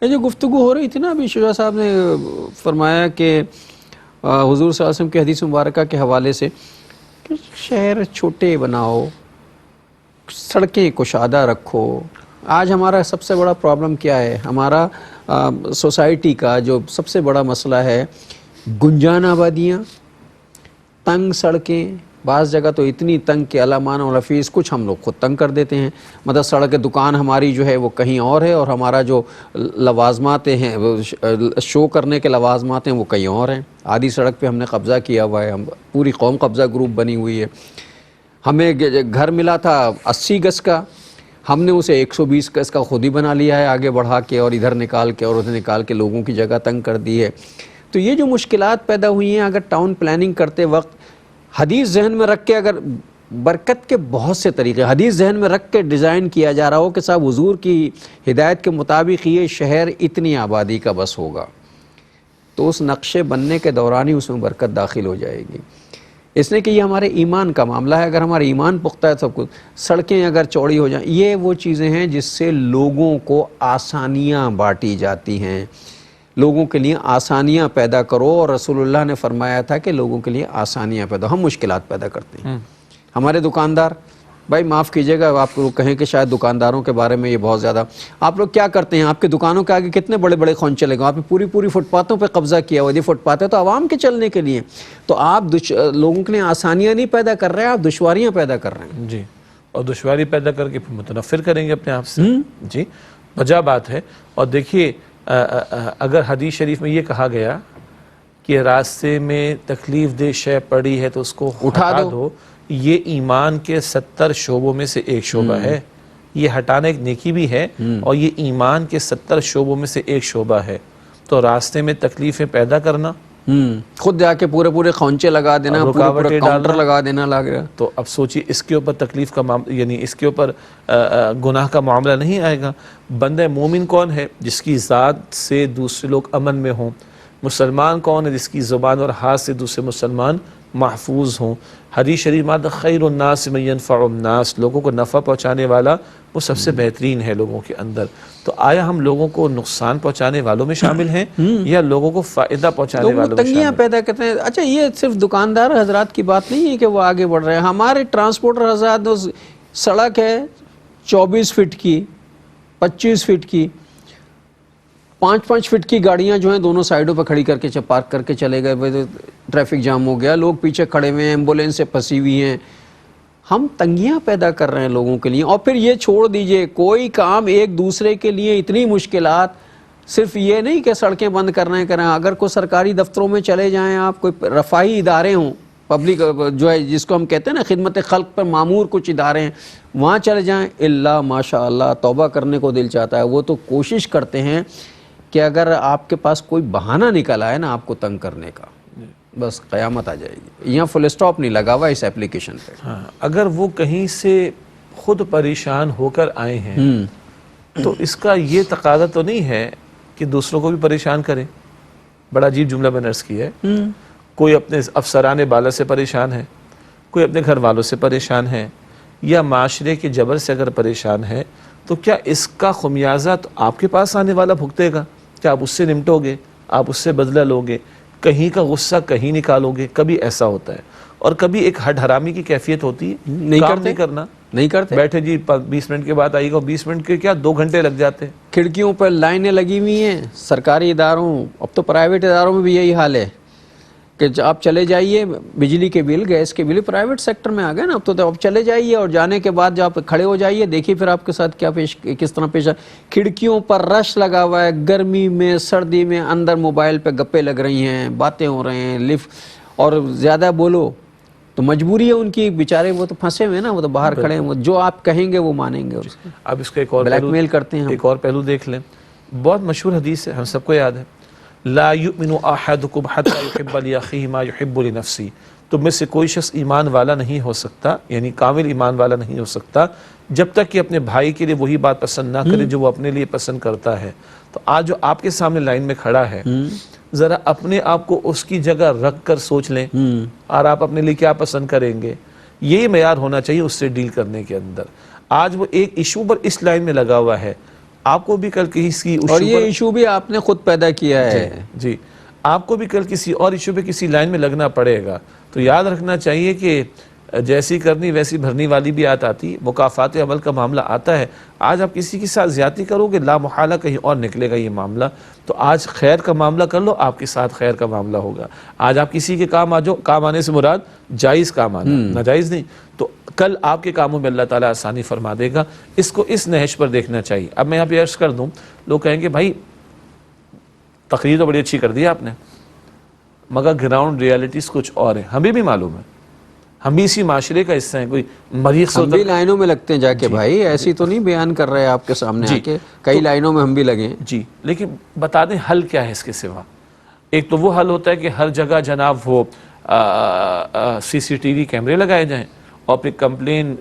یہ جو گفتگو ہو رہی تھی نا ابھی شجاع صاحب نے فرمایا کہ حضور صلی اللہ علیہ وسلم کی حدیث مبارکہ کے حوالے سے کہ شہر چھوٹے بناؤ، سڑکیں کشادہ رکھو۔ آج ہمارا سب سے بڑا پرابلم کیا ہے؟ ہمارا سوسائٹی کا جو سب سے بڑا مسئلہ ہے گنجان آبادیاں، تنگ سڑکیں، بعض جگہ تو اتنی تنگ کہ علمان و حفیظ کچھ ہم لوگ خود تنگ کر دیتے ہیں۔ مطلب سڑک دکان ہماری جو ہے وہ کہیں اور ہے اور ہمارا جو لوازمات ہیں شو کرنے کے لوازمات ہیں وہ کہیں اور ہیں۔ آدھی سڑک پہ ہم نے قبضہ کیا ہوا ہے، ہم پوری قوم قبضہ گروپ بنی ہوئی ہے۔ ہمیں گھر ملا تھا 80 گز کا، ہم نے اسے 120 گز کا خود ہی بنا لیا ہے، آگے بڑھا کے اور ادھر نکال کے اور ادھر نکال کے لوگوں کی جگہ تنگ کر دی ہے۔ تو یہ جو مشکلات پیدا ہوئی ہیں، اگر ٹاؤن پلاننگ کرتے وقت حدیث ذہن میں رکھ کے، اگر برکت کے بہت سے طریقے حدیث ذہن میں رکھ کے ڈیزائن کیا جا رہا ہو کہ صاحب حضور کی ہدایت کے مطابق یہ شہر اتنی آبادی کا بس ہوگا، تو اس نقشے بننے کے دوران ہی اس میں برکت داخل ہو جائے گی۔ اس لیے کہ یہ ہمارے ایمان کا معاملہ ہے، اگر ہمارا ایمان پختہ ہے سب کچھ، سڑکیں اگر چوڑی ہو جائیں، یہ وہ چیزیں ہیں جس سے لوگوں کو آسانیاں بانٹی جاتی ہیں۔ لوگوں کے لیے آسانیاں پیدا کرو، اور رسول اللہ نے فرمایا تھا کہ لوگوں کے لیے آسانیاں پیدا، ہم مشکلات پیدا کرتے ہیں۔ ہمارے دکاندار، بھائی معاف کیجئے گا آپ کو کہیں کہ شاید دکانداروں کے بارے میں یہ بہت زیادہ، آپ لوگ کیا کرتے ہیں؟ آپ کی دکانوں کے آگے کتنے بڑے بڑے خونچے لگے، آپ نے پوری فٹ پاتھوں پہ قبضہ کیا ہوا ہے۔ یہ فٹ پاتھ ہے تو عوام کے چلنے کے لیے، تو آپ لوگوں کے لیے آسانیاں نہیں پیدا کر رہے ہیں، آپ دشواریاں پیدا کر رہے ہیں۔ جی، اور دشواری پیدا کر کے پھر متنفر کریں گے اپنے آپ سے۔ جی، وجہ بات ہے۔ اور دیکھیے، اگر حدیث شریف میں یہ کہا گیا کہ راستے میں تکلیف دہ شے پڑی ہے تو اس کو اٹھا ہٹا دو، دو، یہ ایمان کے 70 شعبوں میں سے ایک شعبہ ہے۔ یہ ہٹانا ایک نیکی بھی ہے، اور یہ ایمان کے 70 شعبوں میں سے ایک شعبہ ہے۔ تو راستے میں تکلیفیں پیدا کرنا، خود جا کے پورے خونچے لگا دینا، پورے کاؤنٹر لگا دینا لگا، تو اب سوچیے اس کے اوپر تکلیف کا یعنی اس کے اوپر گناہ کا معاملہ نہیں آئے گا۔ بندہ مومن کون ہے؟ جس کی ذات سے دوسرے لوگ امن میں ہوں۔ مسلمان کون ہے؟ جس کی زبان اور ہاتھ سے دوسرے مسلمان محفوظ ہوں۔ حدیث شریف میں خیر الناس من ينفع الناس، لوگوں کو نفع پہنچانے والا وہ سب سے بہترین ہے لوگوں کے اندر۔ تو آیا ہم لوگوں کو نقصان پہنچانے والوں میں شامل ہیں یا لوگوں کو فائدہ پہنچانے والوں میں تنگیاں پیدا کرتے ہیں؟ اچھا، یہ صرف دکاندار حضرات کی بات نہیں ہے کہ وہ آگے بڑھ رہے ہیں، ہمارے ٹرانسپورٹر حضرات، سڑک ہے 24 فٹ کی، 25 فٹ کی، 5 فٹ کی گاڑیاں جو ہیں دونوں سائیڈوں پہ کھڑی کر کے پارک کر کے چلے گئے، ٹریفک جام ہو گیا، لوگ پیچھے کھڑے ہوئے ہیں، ایمبولینس سے پھنسی ہوئی ہیں۔ ہم تنگیاں پیدا کر رہے ہیں لوگوں کے لیے۔ اور پھر یہ چھوڑ دیجئے، کوئی کام ایک دوسرے کے لیے اتنی مشکلات، صرف یہ نہیں کہ سڑکیں بند کر رہے ہیں، اگر کوئی سرکاری دفتروں میں چلے جائیں آپ، کوئی رفاہی ادارے ہوں، پبلک جو ہے جس کو ہم کہتے ہیں نا خدمت خلق پر معمور کچھ ادارے ہیں، وہاں چلے جائیں، اللہ ماشاء اللہ توبہ کرنے کو دل چاہتا ہے۔ وہ تو کوشش کرتے ہیں کہ اگر آپ کے پاس کوئی بہانہ نکل آئے نا آپ کو تنگ کرنے کا، بس قیامت آ جائے گی۔ یہاں فل اسٹاپ نہیں لگا ہوا اس ایپلیکیشن پہ۔ ہاں، اگر وہ کہیں سے خود پریشان ہو کر آئے ہیں تو اس کا یہ تقاضا تو نہیں ہے کہ دوسروں کو بھی پریشان کریں۔ بڑا عجیب جملہ میں نے عرض کیا ہے، کوئی اپنے افسران بالا سے پریشان ہے، کوئی اپنے گھر والوں سے پریشان ہے، یا معاشرے کے جبر سے اگر پریشان ہے، تو کیا اس کا خمیازہ تو آپ کے پاس آنے والا بھگتے گا؟ کیا آپ اس سے نمٹو گے؟ آپ اس سے بدلہ لو گے؟ کہیں کا غصہ کہیں نکالو گے؟ کبھی ایسا ہوتا ہے، اور کبھی ایک ہڈ حرامی کی کیفیت ہوتی ہے، کام نہیں کرنا، نہیں کرتے، بیٹھے جی 20 منٹ کے بعد آئیے گا، 20 منٹ کے کیا 2 گھنٹے لگ جاتے ہیں۔ کھڑکیوں پر لائنیں لگی ہوئی ہیں سرکاری اداروں، اب تو پرائیویٹ اداروں میں بھی یہی حال ہے کہ آپ چلے جائیے، بجلی کے بل، گیس کے بل پرائیویٹ سیکٹر میں آ گئے نا اب تو آپ چلے جائیے، اور جانے کے بعد جب آپ کھڑے ہو جائیے، دیکھیے پھر آپ کے ساتھ کیا کس طرح پیش آئے۔ کھڑکیوں پر رش لگا ہوا ہے، گرمی میں سردی میں اندر موبائل پہ گپے لگ رہی ہیں، باتیں ہو رہے ہیں، لفٹ، اور زیادہ بولو تو مجبوری ہے ان کی، بیچارے وہ تو پھنسے ہوئے نا، وہ تو باہر کھڑے ہیں، وہ جو آپ کہیں گے وہ مانیں گے، اب اس کا ایک اور بلیک میل کرتے ہیں۔ ایک اور پہلو دیکھ لیں، بہت مشہور حدیث ہے، ہم سب کو یاد ہے، لا یؤمن احدکم حتی یحب لاخیہ ما یحب لنفسہ، تم میں سے کوئی شخص ایمان والا نہیں ہو سکتا، یعنی کامل ایمان والا نہیں ہو سکتا، جب تک کہ اپنے بھائی کے لیے وہی بات پسند نہ کرے جو وہ اپنے لیے پسند کرتا ہے۔ تو آج جو آپ کے سامنے لائن میں کھڑا ہے، ذرا اپنے آپ کو اس کی جگہ رکھ کر سوچ لیں، اور آپ اپنے لیے کیا پسند کریں گے، یہی معیار ہونا چاہیے اس سے ڈیل کرنے کے اندر۔ آج وہ ایک ایشو پر اس لائن میں لگا ہوا ہے، آپ کو بھی کل کسی اور یہ ایشو بھی آپ نے خود پیدا کیا ہے. جی آپ کو بھی کل کسی اور ایشو پہ کسی لائن میں لگنا پڑے گا. تو یاد رکھنا چاہیے کہ جیسی کرنی ویسی بھرنی والی بھی آتی، مکافات عمل کا معاملہ آتا ہے. آج آپ کسی کے ساتھ زیادتی کرو گے، لا محالہ کہیں اور نکلے گا یہ معاملہ. تو آج خیر کا معاملہ کر لو، آپ کے ساتھ خیر کا معاملہ ہوگا. آج آپ کسی کے کام آ جاؤ، کام آنے سے مراد جائز کام آنا، ناجائز نہیں. تو کل آپ کے کاموں میں اللہ تعالیٰ آسانی فرما دے گا. اس کو اس نہج پر دیکھنا چاہیے. اب میں یہاں پہ عرض کر دوں، لوگ کہیں گے بھائی تقریر تو بڑی اچھی کر دی آپ نے، مگر گراؤنڈ ریالٹیز کچھ اور ہیں. ہمیں بھی معلوم ہے، ہم بھی اسی معاشرے کا حصہ ہیں. کوئی مریخ ہم بھی لائنوں میں لگتے ہیں جا کے بھائی، ایسی تو نہیں بیان کر رہے آپ کے سامنے آ کے، کئی لائنوں میں ہم بھی لگے ہیں. جی لیکن بتا دیں حل کیا ہے اس کے سوا. ایک تو وہ حل ہوتا ہے کہ ہر جگہ جناب وہ سی سی ٹی وی کیمرے لگائے جائیں، اور پھر کمپلین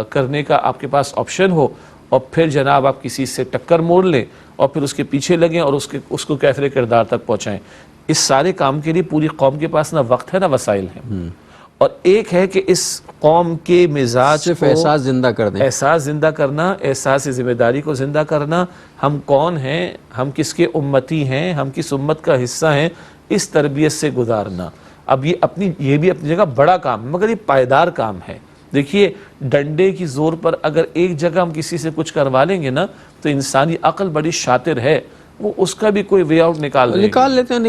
کرنے کا آپ کے پاس آپشن ہو، اور پھر جناب آپ کسی سے ٹکر موڑ لیں اور پھر اس کے پیچھے لگیں اور اس کو کیفر کردار تک پہنچائیں. اس سارے کام کے لیے پوری قوم کے پاس نہ وقت ہے نہ وسائل ہیں. اور ایک ہے کہ اس قوم کے مزاج صرف کو احساس زندہ کر دیں. احساس زندہ کرنا، احساس ذمہ داری کو زندہ کرنا، ہم کون ہیں، ہم کس کے امتی ہیں، ہم کس امت کا حصہ ہیں، اس تربیت سے گزارنا. اب یہ بھی اپنی جگہ بڑا کام ہے، مگر یہ پائیدار کام ہے. دیکھیے ڈنڈے کی زور پر اگر ایک جگہ ہم کسی سے کچھ کروا لیں گے نا، تو انسانی عقل بڑی شاطر ہے، وہ اس کا بھی کوئی وے آؤٹ نکال لیتے ہیں